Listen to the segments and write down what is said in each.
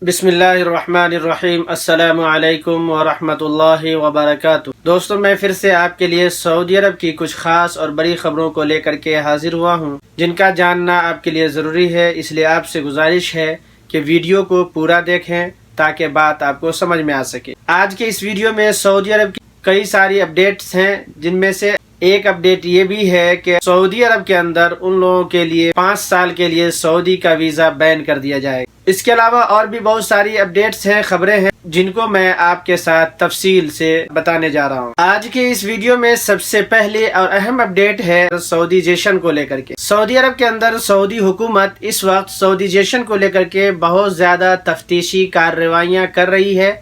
بسم اللہ الرحمن الرحیم۔ السلام علیکم ورحمۃ اللہ وبرکاتہ۔ دوستوں، میں پھر سے آپ کے لیے سعودی عرب کی کچھ خاص اور بڑی خبروں کو لے کر کے حاضر ہوا ہوں جن کا جاننا آپ کے لیے ضروری ہے، اس لیے آپ سے گزارش ہے کہ ویڈیو کو پورا دیکھیں تاکہ بات آپ کو سمجھ میں آ سکے۔ آج کے اس ویڈیو میں سعودی عرب کی کئی ساری اپڈیٹس ہیں، جن میں سے ایک اپڈیٹ یہ بھی ہے کہ سعودی عرب کے اندر ان لوگوں کے لیے 5 سال کے لیے سعودی کا ویزا بین کر دیا جائے گا۔ اس کے علاوہ اور بھی بہت ساری اپڈیٹس ہیں، خبریں ہیں، جن کو میں آپ کے ساتھ تفصیل سے بتانے جا رہا ہوں۔ آج کے اس ویڈیو میں سب سے پہلے اور اہم اپڈیٹ ہے سعودیزیشن کو لے کر کے۔ سعودی عرب کے اندر سعودی حکومت اس وقت سعودیزیشن کو لے کر کے بہت زیادہ تفتیشی کارروائیاں کر رہی ہے۔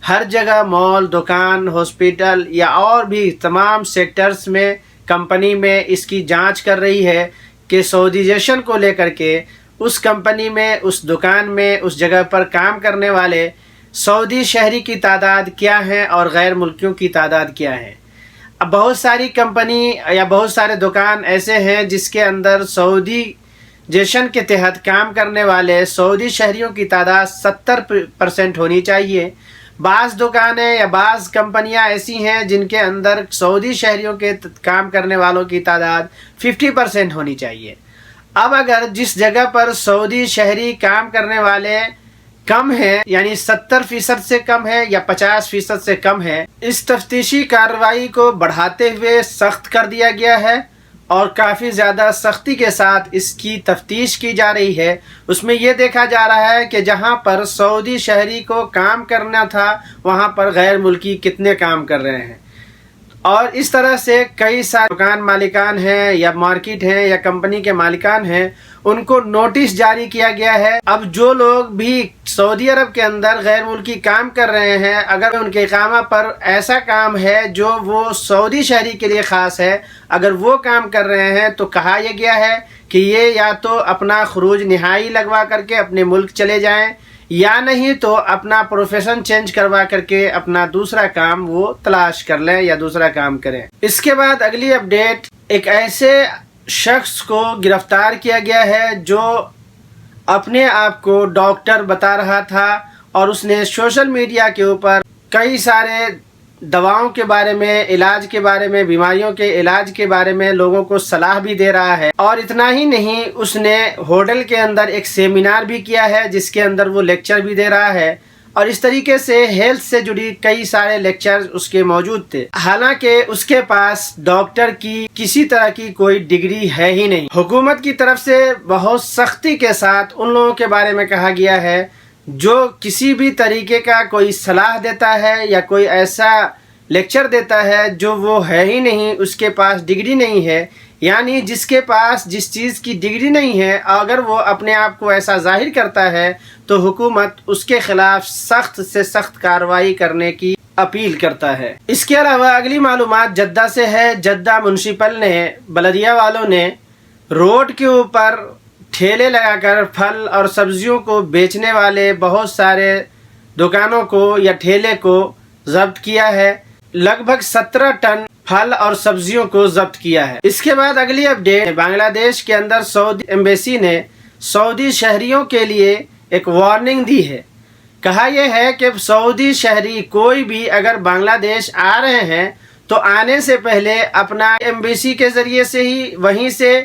ہر جگہ مال، دکان، ہاسپٹل یا اور بھی تمام سیکٹرز میں، کمپنی میں اس کی جانچ کر رہی ہے کہ سعودیزیشن کو لے کر کے اس کمپنی میں، اس دکان میں، اس جگہ پر کام کرنے والے سعودی شہری کی تعداد کیا ہے اور غیر ملکیوں کی تعداد کیا ہے۔ اب بہت ساری کمپنی یا بہت سارے دکان ایسے ہیں جس کے اندر سعودیزیشن کے تحت کام کرنے والے سعودی شہریوں کی تعداد 70% ہونی چاہیے۔ بعض دکانیں یا بعض کمپنیاں ایسی ہیں جن کے اندر سعودی شہریوں کے کام کرنے والوں کی تعداد 50% ہونی چاہیے۔ اب اگر جس جگہ پر سعودی شہری کام کرنے والے کم ہیں، یعنی 70% سے کم ہے یا 50% سے کم ہے، اس تفتیشی کارروائی کو بڑھاتے ہوئے سخت کر دیا گیا ہے اور کافی زیادہ سختی کے ساتھ اس کی تفتیش کی جا رہی ہے۔ اس میں یہ دیکھا جا رہا ہے کہ جہاں پر سعودی شہری کو کام کرنا تھا وہاں پر غیر ملکی کتنے کام کر رہے ہیں، اور اس طرح سے کئی سارے دکان مالکان ہیں یا مارکیٹ ہیں یا کمپنی کے مالکان ہیں، ان کو نوٹس جاری کیا گیا ہے۔ اب جو لوگ بھی سعودی عرب کے اندر غیر ملکی کام کر رہے ہیں، اگر ان کے اقامہ پر ایسا کام ہے جو وہ سعودی شہری کے لیے خاص ہے، اگر وہ کام کر رہے ہیں تو کہا یہ گیا ہے کہ یہ یا تو اپنا خروج نہائی لگوا کر کے اپنے ملک چلے جائیں، یا نہیں تو اپنا پروفیشن چینج کروا کر کے اپنا دوسرا کام وہ تلاش کر لیں یا دوسرا کام کریں۔ اس کے بعد اگلی اپڈیٹ، ایک ایسے شخص کو گرفتار کیا گیا ہے جو اپنے آپ کو ڈاکٹر بتا رہا تھا، اور اس نے سوشل میڈیا کے اوپر کئی سارے دواؤں کے بارے میں، علاج کے بارے میں، بیماریوں کے علاج کے بارے میں لوگوں کو صلاح بھی دے رہا ہے۔ اور اتنا ہی نہیں، اس نے ہوٹل کے اندر ایک سیمینار بھی کیا ہے جس کے اندر وہ لیکچر بھی دے رہا ہے، اور اس طریقے سے ہیلتھ سے جڑی کئی سارے لیکچر اس کے موجود تھے، حالانکہ اس کے پاس ڈاکٹر کی کسی طرح کی کوئی ڈگری ہے ہی نہیں۔ حکومت کی طرف سے بہت سختی کے ساتھ ان لوگوں کے بارے میں کہا گیا ہے جو کسی بھی طریقے کا کوئی صلاح دیتا ہے یا کوئی ایسا لیکچر دیتا ہے جو وہ ہے ہی نہیں، اس کے پاس ڈگری نہیں ہے، یعنی جس کے پاس جس چیز کی ڈگری نہیں ہے، اگر وہ اپنے آپ کو ایسا ظاہر کرتا ہے تو حکومت اس کے خلاف سخت سے سخت کارروائی کرنے کی اپیل کرتا ہے۔ اس کے علاوہ اگلی معلومات جدہ سے ہے۔ جدہ میونسپل نے، بلدیہ والوں نے روڈ کے اوپر ٹھیلے لگا کر پھل اور سبزیوں کو بیچنے والے بہت سارے دکانوں کو یا ٹھیلے کو ضبط کیا ہے۔ لگ بھگ 17 ٹن پھل اور سبزیوں کو ضبط کیا ہے۔ اس کے بعد اگلی اپڈیٹ، بنگلہ دیش کے اندر سعودی ایمبیسی نے سعودی شہریوں کے لیے ایک وارننگ دی ہے۔ کہا یہ ہے کہ سعودی شہری کوئی بھی اگر بنگلہ دیش آ رہے ہیں تو آنے سے پہلے اپنا ایمبیسی کے ذریعے سے ہی، وہیں سے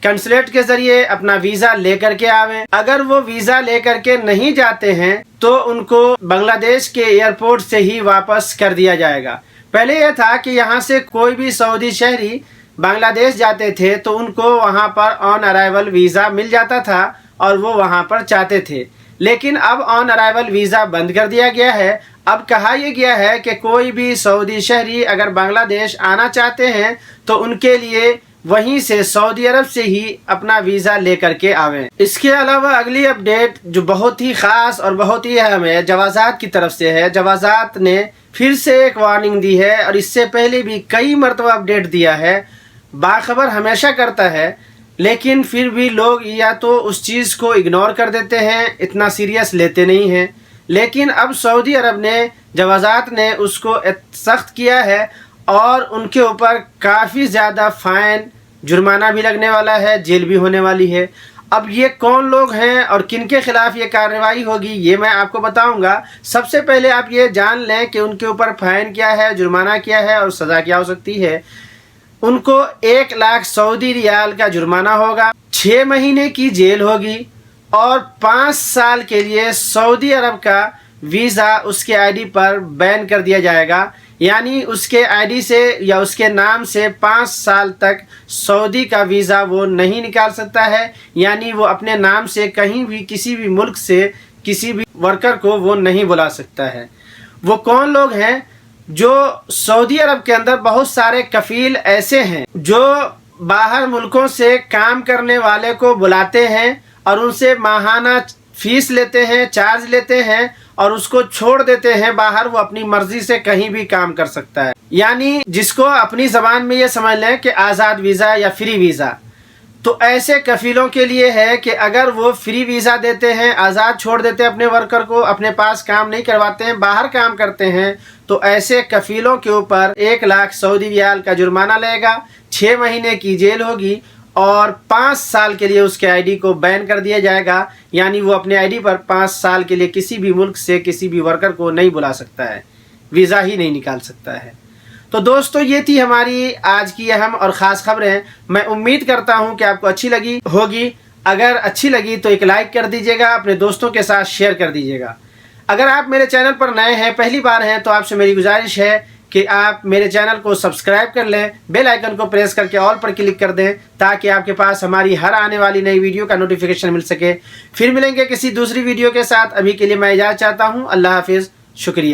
کنسولیٹ کے ذریعے اپنا ویزا لے کر کے آویں۔ اگر وہ ویزا لے کر کے نہیں جاتے ہیں تو ان کو بنگلہ دیش کے ایئرپورٹ سے ہی واپس کر دیا جائے گا۔ پہلے یہ تھا کہ یہاں سے کوئی بھی سعودی شہری بنگلہ دیش جاتے تھے تو ان کو وہاں پر آن ارائیول ویزا مل جاتا تھا اور وہ وہاں پر چاہتے تھے، لیکن اب آن ارائیول ویزا بند کر دیا گیا ہے۔ اب کہا یہ گیا ہے کہ کوئی بھی سعودی شہری اگر بنگلہ دیش آنا چاہتے ہیں تو ان کے لیے وہیں سے سعودی عرب سے ہی اپنا ویزا لے کر کے آویں۔ اس کے علاوہ اگلی اپڈیٹ جو بہت ہی خاص اور بہت ہی اہم ہے، جوازات کی طرف سے ہے۔ جوازات نے پھر سے ایک وارننگ دی ہے، اور اس سے پہلے بھی کئی مرتبہ اپڈیٹ دیا ہے۔ باخبر ہمیشہ کرتا ہے، لیکن پھر بھی لوگ یا تو اس چیز کو اگنور کر دیتے ہیں، اتنا سیریس لیتے نہیں ہیں۔ لیکن اب سعودی عرب نے، جوازات نے اس کو سخت کیا ہے، اور ان کے اوپر کافی زیادہ فائن، جرمانہ بھی لگنے والا ہے، جیل بھی ہونے والی ہے۔ اب یہ کون لوگ ہیں اور کن کے خلاف یہ کارروائی ہوگی یہ میں آپ کو بتاؤں گا۔ سب سے پہلے آپ یہ جان لیں کہ ان کے اوپر فائن کیا ہے، جرمانہ کیا ہے اور سزا کیا ہو سکتی ہے۔ ان کو 1 لاکھ سعودی ریال کا جرمانہ ہوگا، 6 مہینے کی جیل ہوگی اور 5 سال کے لیے سعودی عرب کا ویزا اس کے آئی ڈی پر بین کر دیا جائے گا، یعنی اس کے آئی ڈی سے یا اس کے نام سے 5 سال تک سعودی کا ویزا وہ نہیں نکال سکتا ہے، یعنی وہ اپنے نام سے کہیں بھی کسی بھی ملک سے کسی بھی ورکر کو وہ نہیں بلا سکتا ہے۔ وہ کون لوگ ہیں؟ جو سعودی عرب کے اندر بہت سارے کفیل ایسے ہیں جو باہر ملکوں سے کام کرنے والے کو بلاتے ہیں اور ان سے ماہانہ فیس لیتے ہیں، چارج لیتے ہیں اور اس کو چھوڑ دیتے ہیں باہر، وہ اپنی مرضی سے کہیں بھی کام کر سکتا ہے، یعنی جس کو اپنی زبان میں یہ سمجھ لیں کہ آزاد ویزا یا فری ویزا۔ تو ایسے کفیلوں کے لیے ہے کہ اگر وہ فری ویزا دیتے ہیں، آزاد چھوڑ دیتے ہیں اپنے ورکر کو، اپنے پاس کام نہیں کرواتے ہیں، باہر کام کرتے ہیں، تو ایسے کفیلوں کے اوپر 1 لاکھ سعودی ریال کا جرمانہ لگے گا، 6 مہینے کی جیل ہوگی اور 5 سال کے لیے اس کے آئی ڈی کو بین کر دیا جائے گا، یعنی وہ اپنے آئی ڈی پر 5 سال کے لیے کسی بھی ملک سے کسی بھی ورکر کو نہیں بلا سکتا ہے، ویزا ہی نہیں نکال سکتا ہے۔ تو دوستو یہ تھی ہماری آج کی اہم اور خاص خبریں۔ میں امید کرتا ہوں کہ آپ کو اچھی لگی ہوگی۔ اگر اچھی لگی تو ایک لائک کر دیجیے گا، اپنے دوستوں کے ساتھ شیئر کر دیجیے گا۔ اگر آپ میرے چینل پر نئے ہیں، پہلی بار ہیں، تو آپ سے میری گزارش ہے کہ آپ میرے چینل کو سبسکرائب کر لیں، بیل آئیکن کو پریس کر کے آل پر کلک کر دیں تاکہ آپ کے پاس ہماری ہر آنے والی نئی ویڈیو کا نوٹیفیکیشن مل سکے۔ پھر ملیں گے کسی دوسری ویڈیو کے ساتھ، ابھی کے لیے میں اجازت چاہتا ہوں۔ اللہ حافظ، شکریہ۔